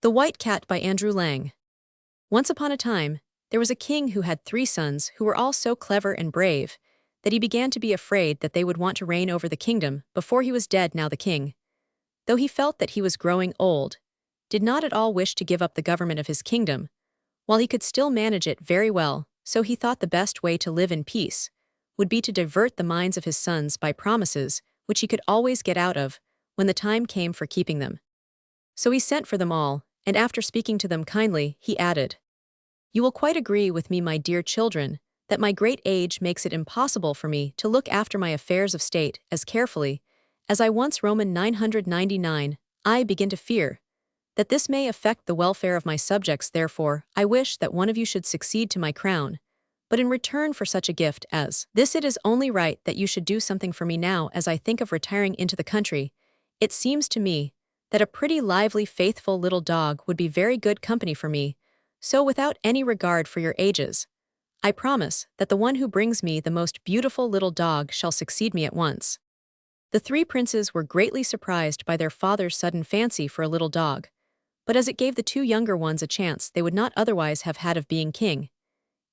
The White Cat by Andrew Lang. Once upon a time, there was a king who had 3 sons who were all so clever and brave that he began to be afraid that they would want to reign over the kingdom before he was dead. Now the king, though he felt that he was growing old, did not at all wish to give up the government of his kingdom, while he could still manage it very well. So he thought the best way to live in peace would be to divert the minds of his sons by promises which he could always get out of when the time came for keeping them. So he sent for them all, and after speaking to them kindly, he added, "You will quite agree with me, my dear children, that my great age makes it impossible for me to look after my affairs of state as carefully as I once Roman 999. I begin to fear that this may affect the welfare of my subjects. Therefore, I wish that one of you should succeed to my crown. But in return for such a gift as this, it is only right that you should do something for me now. As I think of retiring into the country, it seems to me that a pretty lively, faithful little dog would be very good company for me. So without any regard for your ages, I promise that the one who brings me the most beautiful little dog shall succeed me at once." The 3 princes were greatly surprised by their father's sudden fancy for a little dog, but as it gave the 2 younger ones a chance they would not otherwise have had of being king,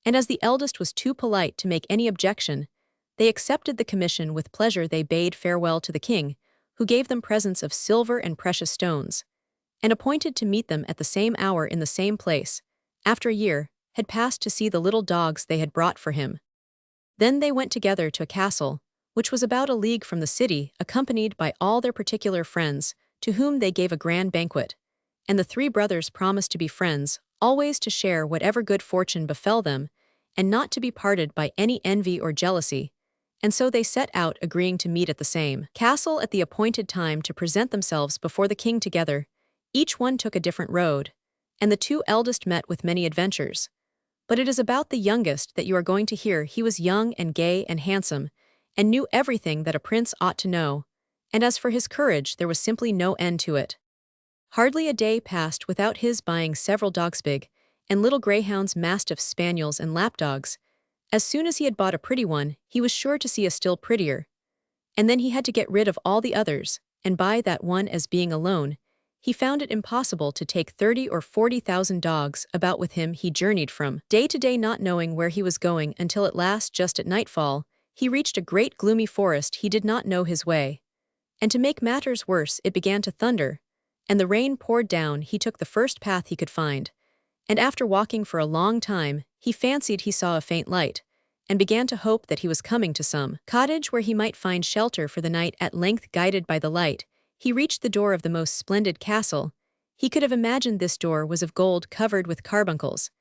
and as the eldest was too polite to make any objection, they accepted the commission with pleasure. They bade farewell to the king, who gave them presents of silver and precious stones, and appointed to meet them at the same hour in the same place, after a year had passed, to see the little dogs they had brought for him. Then they went together to a castle, which was about a league from the city, accompanied by all their particular friends, to whom they gave a grand banquet, and the 3 brothers promised to be friends, always to share whatever good fortune befell them, and not to be parted by any envy or jealousy. And so they set out, agreeing to meet at the same castle at the appointed time to present themselves before the king together. Each one took a different road, and the 2 eldest met with many adventures. But it is about the youngest that you are going to hear. He was young and gay and handsome, and knew everything that a prince ought to know, and as for his courage, there was simply no end to it. Hardly a day passed without his buying several dogs, big and little greyhounds, mastiffs, spaniels, and lapdogs. As soon as he had bought a pretty one, he was sure to see a still prettier, and then he had to get rid of all the others, and buy that one. As being alone, he found it impossible to take 30 or 40,000 dogs about with him. He journeyed from day to day, not knowing where he was going, until at last, just at nightfall, he reached a great gloomy forest. He did not know his way, and to make matters worse, it began to thunder, and the rain poured down. He took the first path he could find, and after walking for a long time, he fancied he saw a faint light, and began to hope that he was coming to some cottage where he might find shelter for the night. At length, guided by the light, he reached the door of the most splendid castle. He could have imagined this door was of gold covered with carbuncles,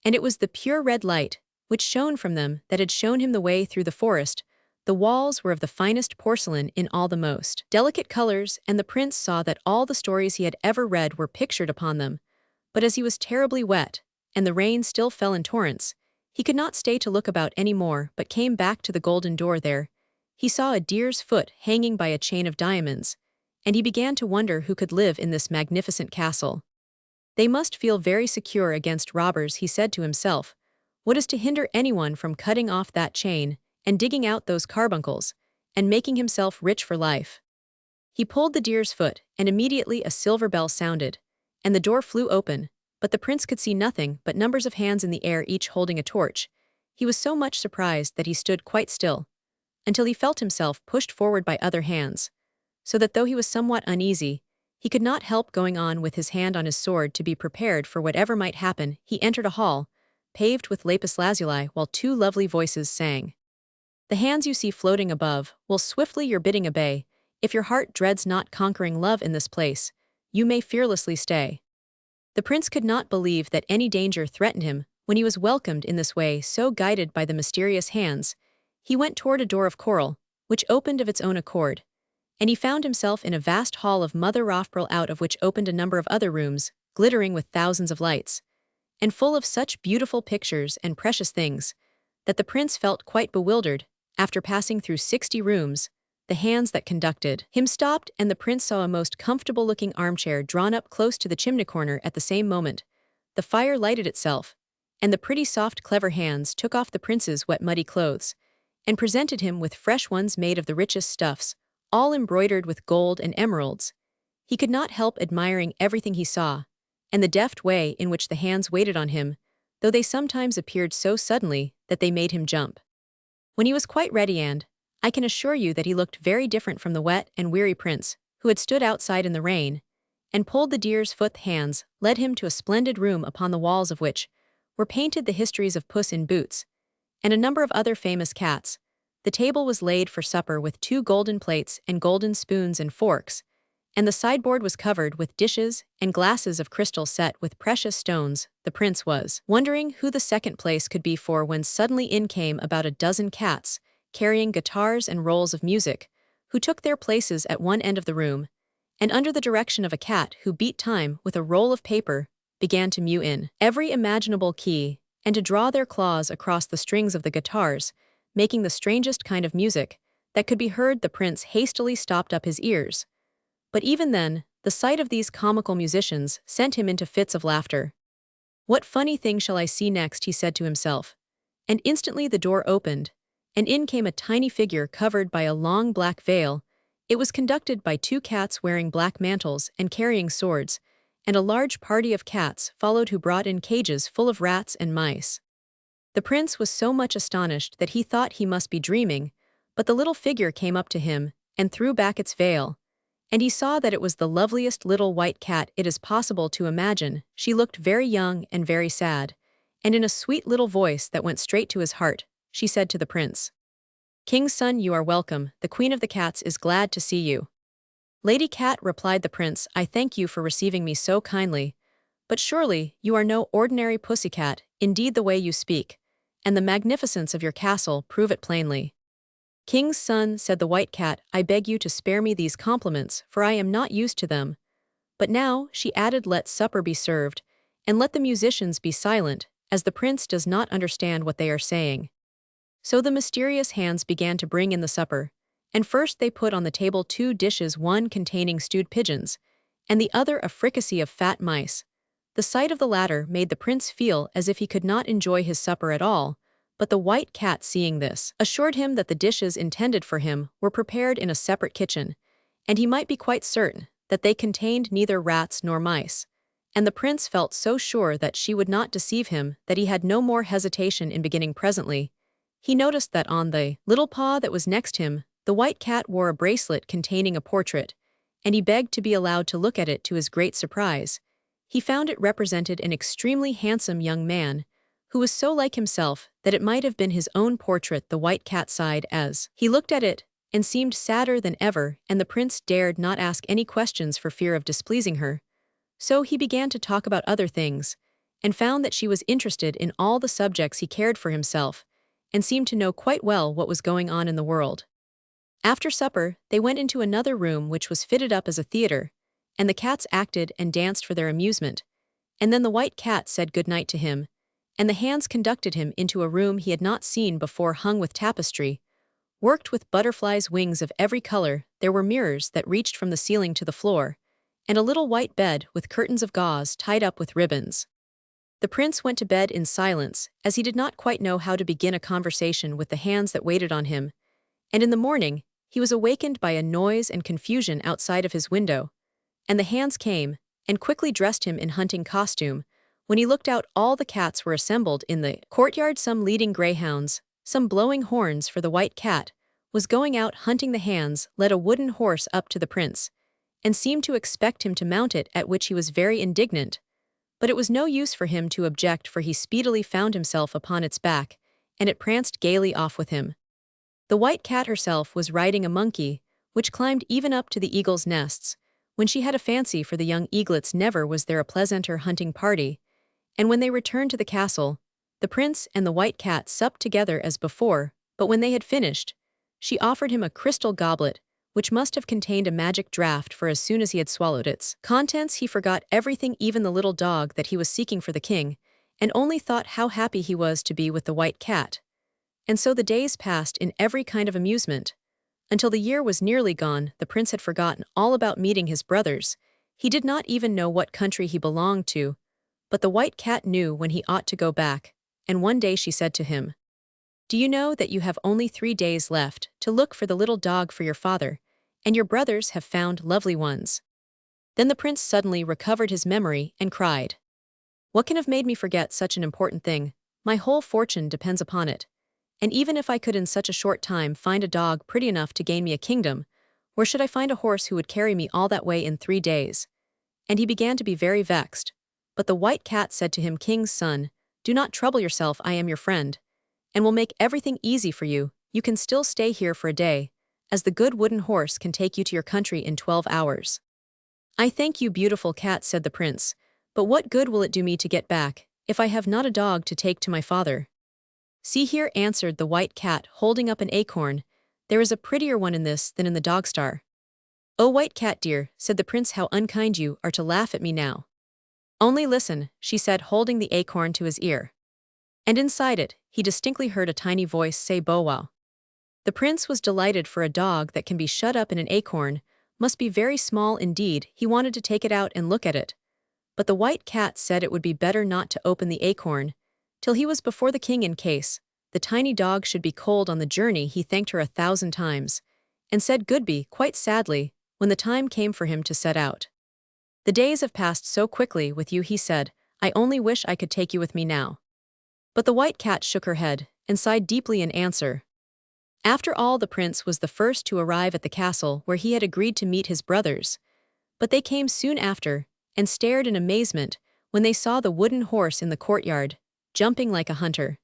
and it was the pure red light which shone from them that had shown him the way through the forest. The walls were of the finest porcelain in all the most delicate colors, and the prince saw that all the stories he had ever read were pictured upon them. But as he was terribly wet, and the rain still fell in torrents, he could not stay to look about any more, but came back to the golden door. There he saw a deer's foot hanging by a chain of diamonds, and he began to wonder who could live in this magnificent castle. "They must feel very secure against robbers," he said to himself. "What is to hinder anyone from cutting off that chain, and digging out those carbuncles, and making himself rich for life?" He pulled the deer's foot, and immediately a silver bell sounded, and the door flew open, but the prince could see nothing but numbers of hands in the air, each holding a torch. He was so much surprised that he stood quite still, until he felt himself pushed forward by other hands, so that though he was somewhat uneasy, he could not help going on with his hand on his sword to be prepared for whatever might happen. He entered a hall, paved with lapis lazuli, while 2 lovely voices sang, "The hands you see floating above will swiftly your bidding obey. If your heart dreads not conquering love in this place, you may fearlessly stay." The prince could not believe that any danger threatened him when he was welcomed in this way. So guided by the mysterious hands, he went toward a door of coral, which opened of its own accord, and he found himself in a vast hall of mother of pearl, out of which opened a number of other rooms, glittering with thousands of lights, and full of such beautiful pictures and precious things, that the prince felt quite bewildered. After passing through 60 rooms, the hands that conducted him stopped, and the prince saw a most comfortable-looking armchair drawn up close to the chimney corner. At the same moment, the fire lighted itself, and the pretty, soft, clever hands took off the prince's wet, muddy clothes, and presented him with fresh ones made of the richest stuffs, all embroidered with gold and emeralds. He could not help admiring everything he saw, and the deft way in which the hands waited on him, though they sometimes appeared so suddenly that they made him jump. When he was quite ready and, I can assure you that he looked very different from the wet and weary prince, who had stood outside in the rain, and pulled the deer's foot hands, led him to a splendid room upon the walls of which were painted the histories of Puss in Boots, and a number of other famous cats. The table was laid for supper with 2 golden plates and golden spoons and forks, and the sideboard was covered with dishes and glasses of crystal set with precious stones. The prince was wondering who the second place could be for when suddenly in came about a dozen cats, carrying guitars and rolls of music, who took their places at one end of the room, and under the direction of a cat who beat time with a roll of paper, began to mew in every imaginable key, and to draw their claws across the strings of the guitars, making the strangest kind of music that could be heard. The prince hastily stopped up his ears. But even then, the sight of these comical musicians sent him into fits of laughter. "What funny thing shall I see next?" he said to himself. And instantly the door opened, and in came a tiny figure covered by a long black veil. It was conducted by 2 cats wearing black mantles and carrying swords, and a large party of cats followed who brought in cages full of rats and mice. The prince was so much astonished that he thought he must be dreaming, but the little figure came up to him and threw back its veil, and he saw that it was the loveliest little white cat it is possible to imagine. She looked very young and very sad, and in a sweet little voice that went straight to his heart, she said to the prince, "King's son, you are welcome. The queen of the cats is glad to see you." "Lady Cat," replied the prince, "I thank you for receiving me so kindly. But surely you are no ordinary pussycat. Indeed the way you speak, and the magnificence of your castle, prove it plainly." "King's son," said the white cat, "I beg you to spare me these compliments, for I am not used to them. But now," she added, "let supper be served, and let the musicians be silent, as the prince does not understand what they are saying." So the mysterious hands began to bring in the supper, and first they put on the table 2 dishes, one containing stewed pigeons, and the other a fricassee of fat mice. The sight of the latter made the prince feel as if he could not enjoy his supper at all, but the white cat, seeing this, assured him that the dishes intended for him were prepared in a separate kitchen, and he might be quite certain that they contained neither rats nor mice. And the prince felt so sure that she would not deceive him that he had no more hesitation in beginning. Presently, he noticed that on the little paw that was next him, the white cat wore a bracelet containing a portrait, and he begged to be allowed to look at it. To his great surprise, he found it represented an extremely handsome young man, who was so like himself that it might have been his own portrait. The white cat sighed as he looked at it, and seemed sadder than ever, and the prince dared not ask any questions for fear of displeasing her. So he began to talk about other things, and found that she was interested in all the subjects he cared for himself, and seemed to know quite well what was going on in the world. After supper, they went into another room which was fitted up as a theater, and the cats acted and danced for their amusement, and then the white cat said good night to him, and the hands conducted him into a room he had not seen before, hung with tapestry, worked with butterflies' wings of every color. There were mirrors that reached from the ceiling to the floor, and a little white bed with curtains of gauze tied up with ribbons. The prince went to bed in silence, as he did not quite know how to begin a conversation with the hands that waited on him, and in the morning he was awakened by a noise and confusion outside of his window, and the hands came and quickly dressed him in hunting costume. When he looked out, all the cats were assembled in the courtyard, some leading greyhounds, some blowing horns, for the white cat was going out hunting. The hands led a wooden horse up to the prince, and seemed to expect him to mount it, at which he was very indignant. But it was no use for him to object, for he speedily found himself upon its back, and it pranced gaily off with him. The white cat herself was riding a monkey, which climbed even up to the eagles' nests. When she had a fancy for the young eaglets, never was there a pleasanter hunting party. And when they returned to the castle, the prince and the white cat supped together as before, but when they had finished, she offered him a crystal goblet, which must have contained a magic draught, for as soon as he had swallowed its contents he forgot everything, even the little dog that he was seeking for the king, and only thought how happy he was to be with the white cat. And so the days passed in every kind of amusement. Until the year was nearly gone, the prince had forgotten all about meeting his brothers. He did not even know what country he belonged to, but the white cat knew when he ought to go back, and one day she said to him, "Do you know that you have only 3 days left to look for the little dog for your father, and your brothers have found lovely ones?" Then the prince suddenly recovered his memory and cried, "What can have made me forget such an important thing? My whole fortune depends upon it. And even if I could in such a short time find a dog pretty enough to gain me a kingdom, where should I find a horse who would carry me all that way in 3 days?" And he began to be very vexed. But the white cat said to him, "King's son, do not trouble yourself, I am your friend, and will make everything easy for you. You can still stay here for a day, as the good wooden horse can take you to your country in 12 hours. "I thank you, beautiful cat," said the prince, "but what good will it do me to get back, if I have not a dog to take to my father?" "See here," answered the white cat, holding up an acorn, "there is a prettier one in this than in the dog star." "Oh, white cat dear," said the prince, "how unkind you are to laugh at me now. Only listen," she said, holding the acorn to his ear. And inside it, he distinctly heard a tiny voice say, "Bow wow." The prince was delighted, for a dog that can be shut up in an acorn must be very small indeed. He wanted to take it out and look at it. But the white cat said it would be better not to open the acorn till he was before the king, in case the tiny dog should be cold on the journey. He thanked her 1,000 times, and said goodbye quite sadly when the time came for him to set out. "The days have passed so quickly with you," he said. "I only wish I could take you with me now." But the white cat shook her head and sighed deeply in answer. After all, the prince was the first to arrive at the castle where he had agreed to meet his brothers. But they came soon after, and stared in amazement when they saw the wooden horse in the courtyard, jumping like a hunter.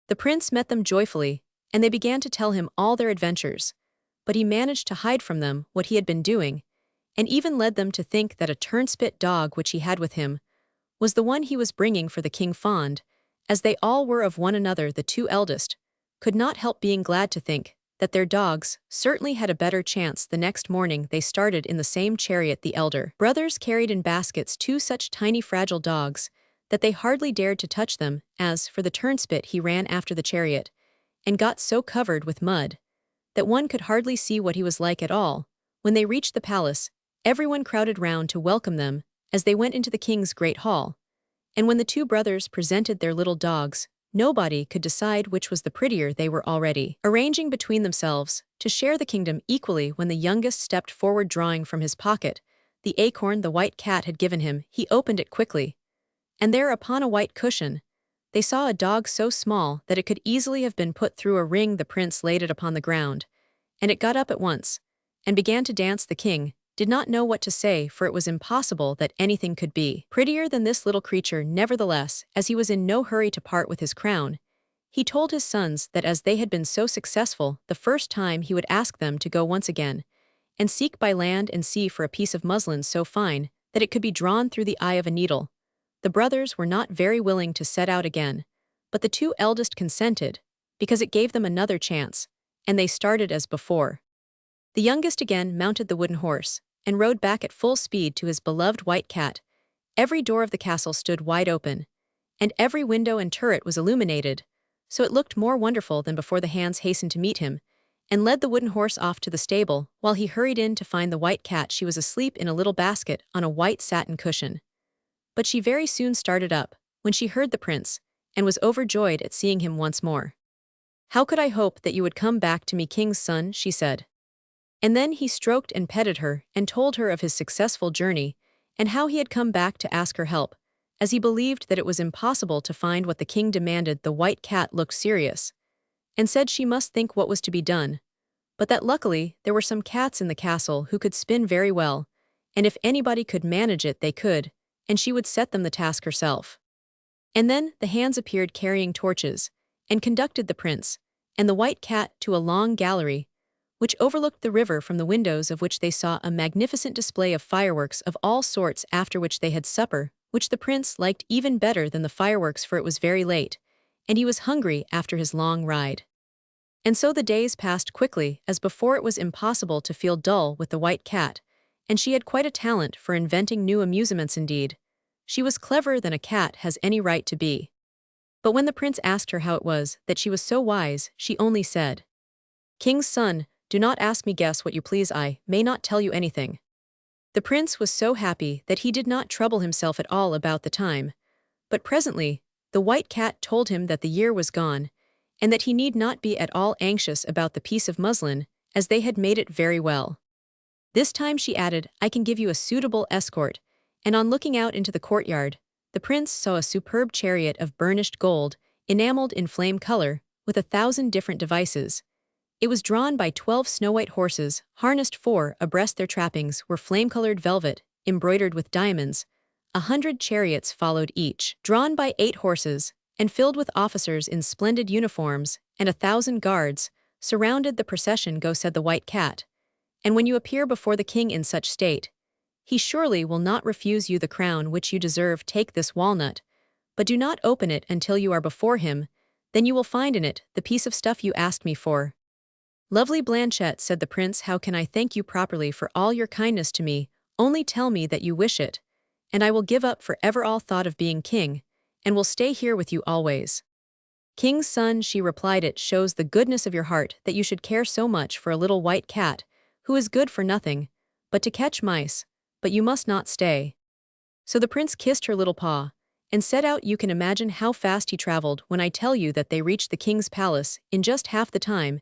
The prince met them joyfully, and they began to tell him all their adventures. But he managed to hide from them what he had been doing, and even led them to think that a turnspit dog which he had with him was the one he was bringing for the king. Fond as they all were of one another, the two eldest could not help being glad to think that their dogs certainly had a better chance. The next morning they started in the same chariot. The elder brothers carried in baskets 2 such tiny fragile dogs that they hardly dared to touch them. As for the turnspit, he ran after the chariot, and got so covered with mud that one could hardly see what he was like at all. When they reached the palace, everyone crowded round to welcome them as they went into the king's great hall. And when the 2 brothers presented their little dogs, nobody could decide which was the prettier. They were already arranging between themselves to share the kingdom equally when the youngest stepped forward, drawing from his pocket the acorn the white cat had given him. He opened it quickly, and there, upon a white cushion, they saw a dog so small that it could easily have been put through a ring. The prince laid it upon the ground, and it got up at once and began to dance. The king did not know what to say, for it was impossible that anything could be prettier than this little creature. Nevertheless, as he was in no hurry to part with his crown, he told his sons that as they had been so successful the first time, he would ask them to go once again and seek by land and sea for a piece of muslin so fine that it could be drawn through the eye of a needle. The brothers were not very willing to set out again, but the 2 eldest consented, because it gave them another chance, and they started as before. The youngest again mounted the wooden horse, and rode back at full speed to his beloved white cat. Every door of the castle stood wide open, and every window and turret was illuminated, so it looked more wonderful than before. The hands hastened to meet him, and led the wooden horse off to the stable, while he hurried in to find the white cat. She was asleep in a little basket on a white satin cushion. But she very soon started up when she heard the prince, and was overjoyed at seeing him once more. "How could I hope that you would come back to me, king's son?" she said. And then he stroked and petted her, and told her of his successful journey, and how he had come back to ask her help, as he believed that it was impossible to find what the king demanded. The white cat looked serious, and said she must think what was to be done, but that luckily there were some cats in the castle who could spin very well, and if anybody could manage it they could, and she would set them the task herself. And then the hands appeared carrying torches, and conducted the prince and the white cat to a long gallery, which overlooked the river, from the windows of which they saw a magnificent display of fireworks of all sorts. After which they had supper, which the prince liked even better than the fireworks, for it was very late, and he was hungry after his long ride. And so the days passed quickly. As before, it was impossible to feel dull with the white cat, and she had quite a talent for inventing new amusements. Indeed, she was cleverer than a cat has any right to be. But when the prince asked her how it was that she was so wise, she only said, "King's son, do not ask me. Guess what you please, I may not tell you anything." The prince was so happy that he did not trouble himself at all about the time, but presently the white cat told him that the year was gone, and that he need not be at all anxious about the piece of muslin, as they had made it very well. This time she added, I can give you a suitable escort, and on looking out into the courtyard, the prince saw a superb chariot of burnished gold, enameled in flame color, with 1,000 different devices. It was drawn by 12 snow-white horses, harnessed 4 abreast. Their trappings were flame-colored velvet, embroidered with diamonds. 100 chariots followed each, drawn by 8 horses, and filled with officers in splendid uniforms, and 1,000 guards surrounded the procession. Go, said the white cat. And when you appear before the king in such state, he surely will not refuse you the crown which you deserve. Take this walnut, but do not open it until you are before him, then you will find in it the piece of stuff you asked me for. Lovely Blanchette, said the prince, how can I thank you properly for all your kindness to me? Only tell me that you wish it, and I will give up forever all thought of being king, and will stay here with you always. King's son, she replied, it shows the goodness of your heart that you should care so much for a little white cat, who is good for nothing, but to catch mice, but you must not stay. So the prince kissed her little paw, and set out. You can imagine how fast he traveled when I tell you that they reached the king's palace in just half the time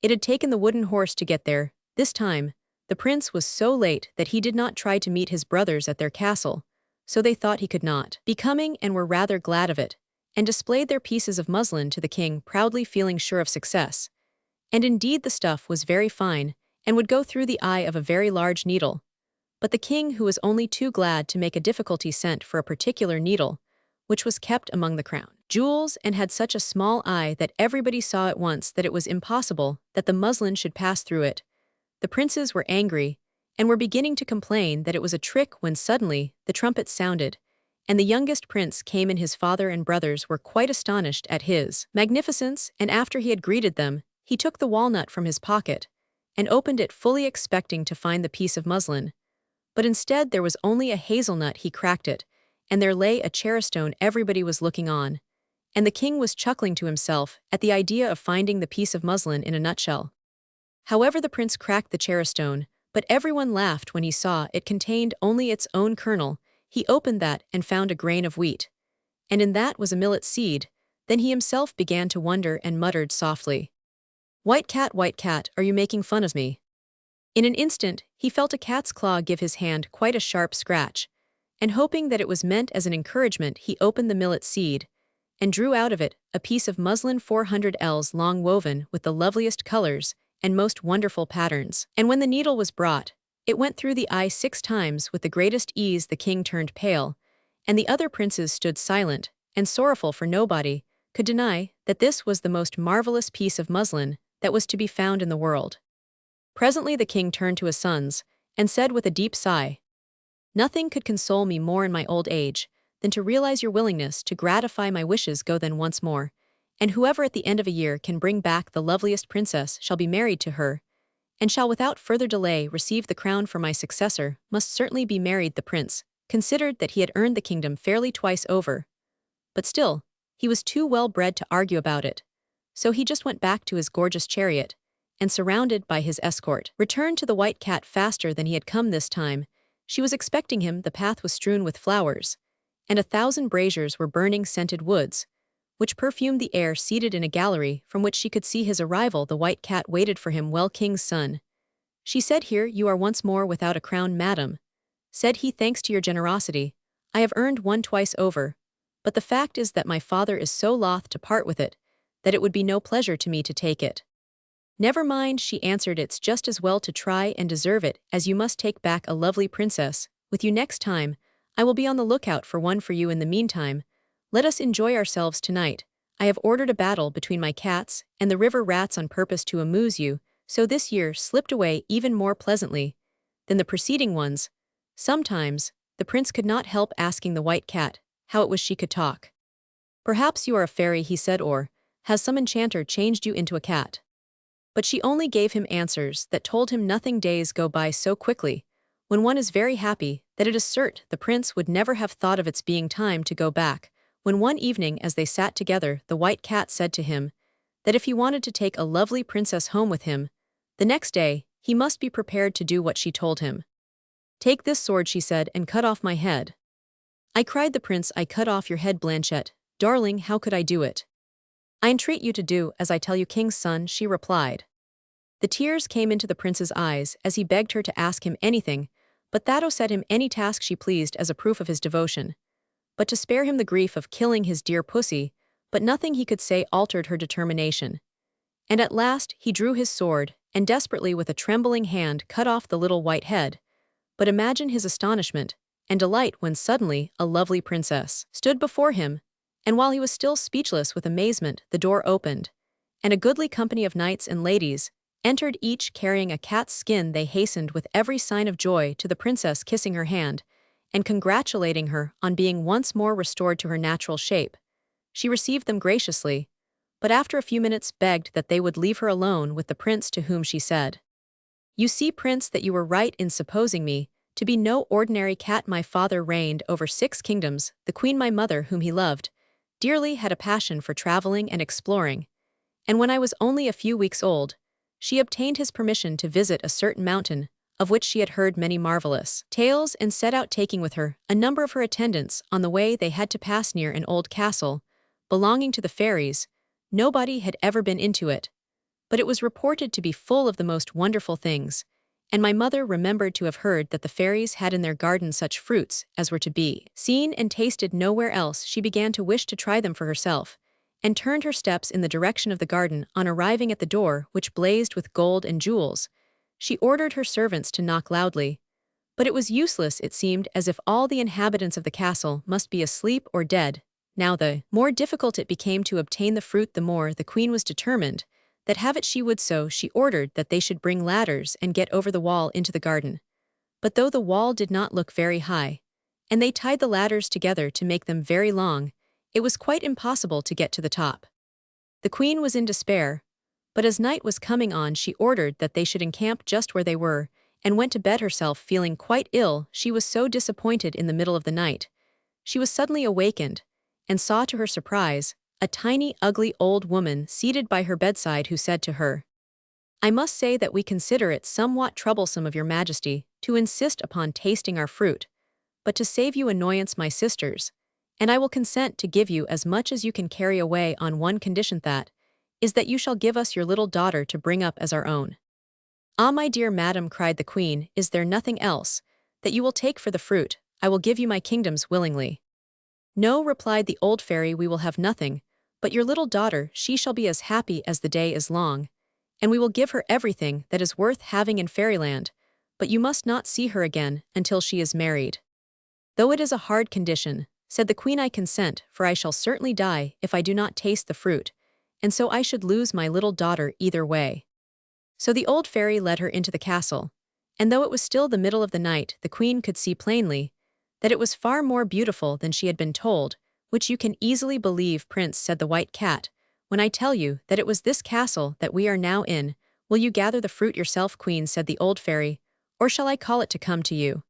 it had taken the wooden horse to get there. This time, the prince was so late that he did not try to meet his brothers at their castle, so they thought he could not be coming and were rather glad of it, and displayed their pieces of muslin to the king, proudly feeling sure of success. And indeed the stuff was very fine, and would go through the eye of a very large needle. But the king, who was only too glad to make a difficulty, sent for a particular needle, which was kept among the crown jewels, and had such a small eye that everybody saw at once that it was impossible that the muslin should pass through it. The princes were angry, and were beginning to complain that it was a trick, when suddenly the trumpet sounded, and the youngest prince came in. His father and brothers were quite astonished at his magnificence, and after he had greeted them, he took the walnut from his pocket, and opened it, fully expecting to find the piece of muslin. But instead there was only a hazelnut. He cracked it, and there lay a cherrystone. Everybody was looking on, and the king was chuckling to himself at the idea of finding the piece of muslin in a nutshell. However, the prince cracked the cherrystone, but everyone laughed when he saw it contained only its own kernel. He opened that and found a grain of wheat, and in that was a millet seed. Then he himself began to wonder and muttered softly, white cat, are you making fun of me?" In an instant, he felt a cat's claw give his hand quite a sharp scratch, and hoping that it was meant as an encouragement, he opened the millet seed, and drew out of it a piece of muslin 400 ells long, woven with the loveliest colors and most wonderful patterns. And when the needle was brought, it went through the eye 6 times with the greatest ease. The king turned pale, and the other princes stood silent and sorrowful, for nobody could deny that this was the most marvelous piece of muslin that was to be found in the world. Presently the king turned to his sons, and said with a deep sigh, "Nothing could console me more in my old age than to realize your willingness to gratify my wishes. Go then once more, and whoever at the end of a year can bring back the loveliest princess shall be married to her, and shall without further delay receive the crown, for my successor must certainly be married." The prince considered that he had earned the kingdom fairly twice over, but still, he was too well bred to argue about it, so he just went back to his gorgeous chariot, and surrounded by his escort, returned to the white cat faster than he had come this time. She was expecting him. The path was strewn with flowers, and 1,000 braziers were burning scented woods, which perfumed the air. Seated in a gallery from which she could see his arrival, the white cat waited for him. "Well, king's son," she said, "here you are once more without a crown." "Madam," said he, "thanks to your generosity, I have earned one twice over, but the fact is that my father is so loth to part with it that it would be no pleasure to me to take it." "Never mind," she answered, "it's just as well to try and deserve it, as you must take back a lovely princess with you next time. I will be on the lookout for one for you. In the meantime, let us enjoy ourselves tonight. I have ordered a battle between my cats and the river rats on purpose to amuse you." So this year slipped away even more pleasantly than the preceding ones. Sometimes, the prince could not help asking the white cat how it was she could talk. "Perhaps you are a fairy," he said, "or has some enchanter changed you into a cat?" But she only gave him answers that told him nothing. Days go by so quickly, when one is very happy, that it is certain the prince would never have thought of its being time to go back, when one evening as they sat together, the white cat said to him that if he wanted to take a lovely princess home with him, the next day, he must be prepared to do what she told him. "Take this sword," she said, "and cut off my head." "I," cried the prince, "I cut off your head, Blanchette. Darling, how could I do it?" "I entreat you to do as I tell you, king's son," she replied. The tears came into the prince's eyes as he begged her to ask him anything, but Thado set him any task she pleased as a proof of his devotion. But to spare him the grief of killing his dear pussy, but nothing he could say altered her determination. And at last he drew his sword, and desperately with a trembling hand cut off the little white head. But imagine his astonishment and delight when suddenly a lovely princess stood before him, and while he was still speechless with amazement, the door opened, and a goodly company of knights and ladies entered, each carrying a cat's skin. They hastened with every sign of joy to the princess, kissing her hand and congratulating her on being once more restored to her natural shape. She received them graciously, but after a few minutes begged that they would leave her alone with the prince, to whom she said, "You see, prince, that you were right in supposing me to be no ordinary cat. My father reigned over 6 kingdoms. The queen, my mother, whom he loved dearly, had a passion for traveling and exploring, and when I was only a few weeks old, she obtained his permission to visit a certain mountain, of which she had heard many marvelous tales, and set out, taking with her a number of her attendants. On the way they had to pass near an old castle belonging to the fairies. Nobody had ever been into it, but it was reported to be full of the most wonderful things, and my mother remembered to have heard that the fairies had in their garden such fruits as were to be seen and tasted nowhere else. She began to wish to try them for herself, and turned her steps in the direction of the garden. On arriving at the door, which blazed with gold and jewels, she ordered her servants to knock loudly, but it was useless. It seemed as if all the inhabitants of the castle must be asleep or dead. Now the more difficult it became to obtain the fruit, the more the queen was determined that have it she would. So she ordered that they should bring ladders and get over the wall into the garden. But though the wall did not look very high, and they tied the ladders together to make them very long, it was quite impossible to get to the top. The queen was in despair, but as night was coming on, she ordered that they should encamp just where they were, and went to bed herself, feeling quite ill. She was so disappointed. In the middle of the night she was suddenly awakened, and saw to her surprise a tiny, ugly old woman seated by her bedside, who said to her, "I must say that we consider it somewhat troublesome of your majesty to insist upon tasting our fruit, but to save you annoyance, my sisters, and I will consent to give you as much as you can carry away on one condition, that is that you shall give us your little daughter to bring up as our own." "Ah, my dear madam," cried the queen, "is there nothing else that you will take for the fruit? I will give you my kingdoms willingly." "No," replied the old fairy, "we will have nothing but your little daughter. She shall be as happy as the day is long, and we will give her everything that is worth having in fairyland, but you must not see her again until she is married." "Though it is a hard condition," said the queen, "I consent, for I shall certainly die if I do not taste the fruit, and so I should lose my little daughter either way." So the old fairy led her into the castle, and though it was still the middle of the night, the queen could see plainly that it was far more beautiful than she had been told, "which you can easily believe, prince," said the white cat, "when I tell you that it was this castle that we are now in. Will you gather the fruit yourself?" "Queen," said the old fairy, "or shall I call it to come to you?"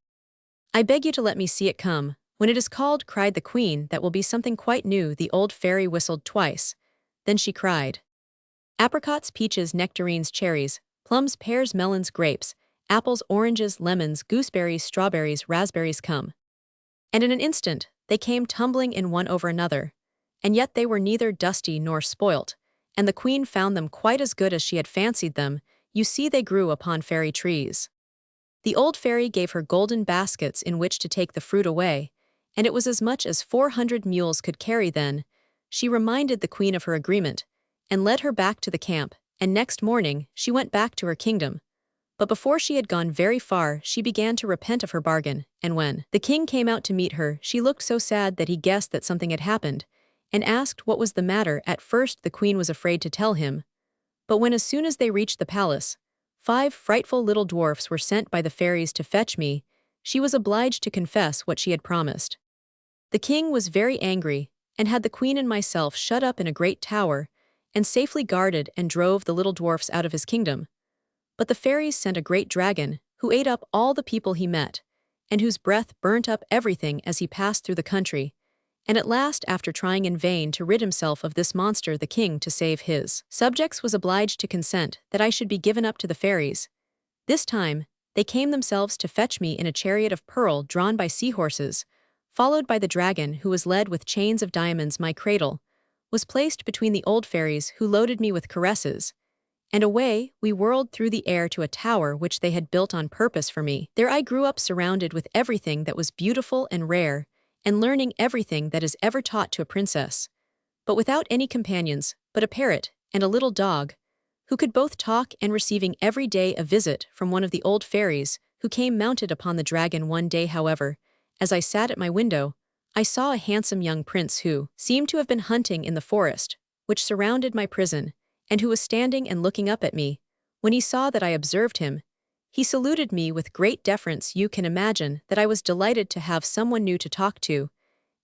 "I beg you to let me see it come when it is called," cried the queen. "That will be something quite new." The old fairy whistled twice. Then she cried, "Apricots, peaches, nectarines, cherries, plums, pears, melons, grapes, apples, oranges, lemons, gooseberries, strawberries, raspberries, come." And in an instant they came tumbling in one over another, and yet they were neither dusty nor spoilt, and the queen found them quite as good as she had fancied them. You see, they grew upon fairy trees. The old fairy gave her golden baskets in which to take the fruit away, and it was as much as 400 mules could carry. Then she reminded the queen of her agreement, and led her back to the camp, and next morning she went back to her kingdom. But before she had gone very far, she began to repent of her bargain, and when the king came out to meet her, she looked so sad that he guessed that something had happened, and asked what was the matter. At first the queen was afraid to tell him, but when as soon as they reached the palace, 5 frightful little dwarfs were sent by the fairies to fetch me, she was obliged to confess what she had promised. The king was very angry, and had the queen and myself shut up in a great tower, and safely guarded, and drove the little dwarfs out of his kingdom. But the fairies sent a great dragon, who ate up all the people he met, and whose breath burnt up everything as he passed through the country. And at last, after trying in vain to rid himself of this monster, the king, to save his subjects, was obliged to consent that I should be given up to the fairies. This time they came themselves to fetch me in a chariot of pearl drawn by seahorses, followed by the dragon, who was led with chains of diamonds. My cradle was placed between the old fairies, who loaded me with caresses, And away we whirled through the air to a tower which they had built on purpose for me. There I grew up surrounded with everything that was beautiful and rare, and learning everything that is ever taught to a princess, but without any companions, but a parrot and a little dog, who could both talk, and receiving every day a visit from one of the old fairies, who came mounted upon the dragon. One day, however, as I sat at my window, I saw a handsome young prince who seemed to have been hunting in the forest, which surrounded my prison, and who was standing and looking up at me. When he saw that I observed him, he saluted me with great deference. You can imagine that I was delighted to have someone new to talk to,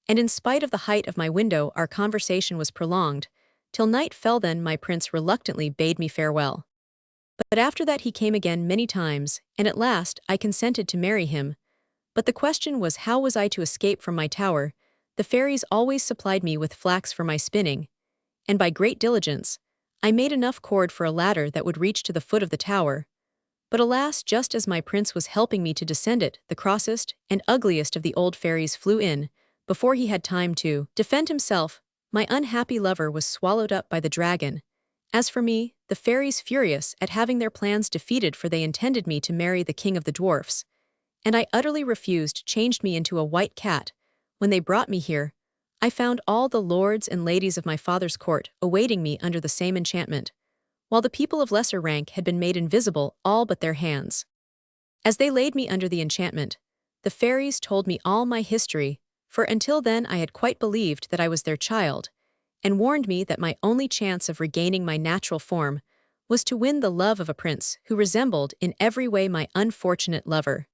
and in spite of the height of my window our conversation was prolonged, till night fell. Then my prince reluctantly bade me farewell. But after that he came again many times, and at last I consented to marry him. But the question was, how was I to escape from my tower? The fairies always supplied me with flax for my spinning, and by great diligence I made enough cord for a ladder that would reach to the foot of the tower. But alas, just as my prince was helping me to descend it, the crossest and ugliest of the old fairies flew in. Before he had time to defend himself, my unhappy lover was swallowed up by the dragon. As for me, the fairies, furious at having their plans defeated, for they intended me to marry the king of the dwarfs, and I utterly refused, changed me into a white cat. When they brought me here, I found all the lords and ladies of my father's court awaiting me under the same enchantment, while the people of lesser rank had been made invisible, all but their hands. As they laid me under the enchantment, the fairies told me all my history, for until then I had quite believed that I was their child, and warned me that my only chance of regaining my natural form was to win the love of a prince who resembled in every way my unfortunate lover.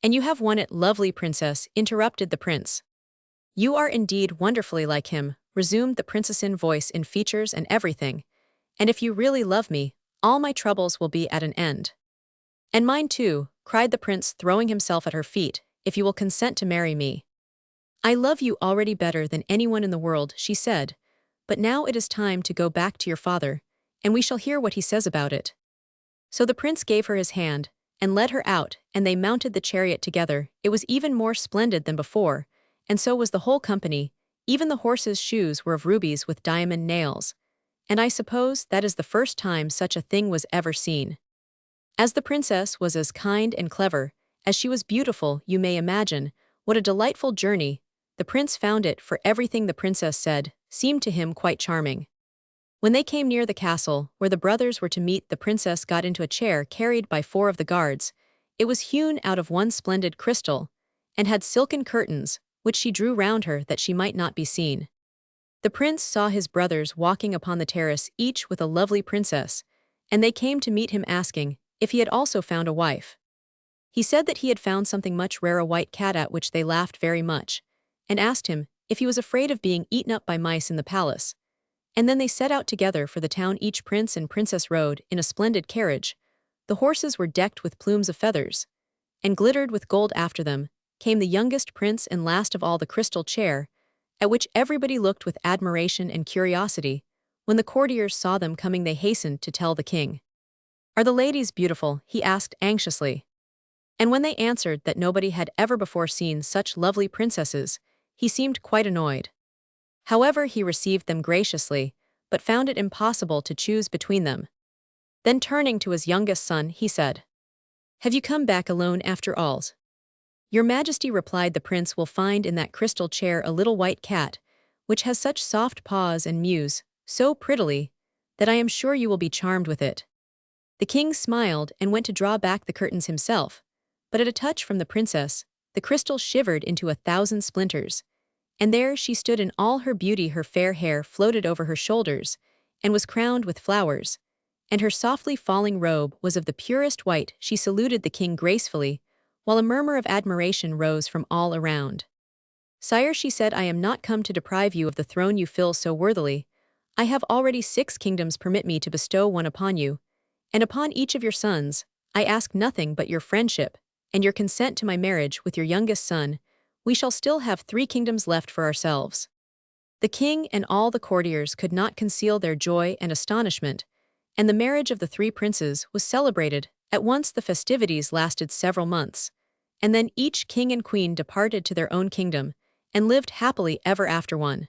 And you have won it, lovely princess, interrupted the prince. You are indeed wonderfully like him, resumed the princess, in voice, in features, and everything. And if you really love me, all my troubles will be at an end. And mine too, cried the prince, throwing himself at her feet, if you will consent to marry me. I love you already better than anyone in the world, she said, but now it is time to go back to your father, and we shall hear what he says about it. So the prince gave her his hand, and led her out, and they mounted the chariot together. It was even more splendid than before, and so was the whole company. Even the horses' shoes were of rubies with diamond nails, and I suppose that is the first time such a thing was ever seen. As the princess was as kind and clever as she was beautiful, you may imagine what a delightful journey the prince found it, for everything the princess said seemed to him quite charming. When they came near the castle where the brothers were to meet, the princess got into a chair carried by 4 of the guards. It was hewn out of one splendid crystal, and had silken curtains, which she drew round her that she might not be seen. The prince saw his brothers walking upon the terrace, each with a lovely princess, and they came to meet him, asking if he had also found a wife. He said that he had found something much rare, a white cat, at which they laughed very much, and asked him if he was afraid of being eaten up by mice in the palace. And then they set out together for the town. Each prince and princess rode in a splendid carriage. The horses were decked with plumes of feathers, and glittered with gold. After them came the youngest prince, and last of all the crystal chair, at which everybody looked with admiration and curiosity. When the courtiers saw them coming, they hastened to tell the king. Are the ladies beautiful? He asked anxiously. And when they answered that nobody had ever before seen such lovely princesses, he seemed quite annoyed. However, he received them graciously, but found it impossible to choose between them. Then turning to his youngest son, he said, Have you come back alone after all? Your Majesty, replied the prince, will find in that crystal chair a little white cat, which has such soft paws and mews so prettily, that I am sure you will be charmed with it. The king smiled and went to draw back the curtains himself, but at a touch from the princess, the crystal shivered into 1,000 splinters, and there she stood in all her beauty. Her fair hair floated over her shoulders, and was crowned with flowers, and her softly falling robe was of the purest white. She saluted the king gracefully, while a murmur of admiration rose from all around. Sire, she said, I am not come to deprive you of the throne you fill so worthily. I have already 6 kingdoms. Permit me to bestow one upon you, and upon each of your sons. I ask nothing but your friendship, and your consent to my marriage with your youngest son. We shall still have 3 kingdoms left for ourselves. The king and all the courtiers could not conceal their joy and astonishment, and the marriage of the 3 princes was celebrated. At once the festivities lasted several months, and then each king and queen departed to their own kingdom, and lived happily ever after. One.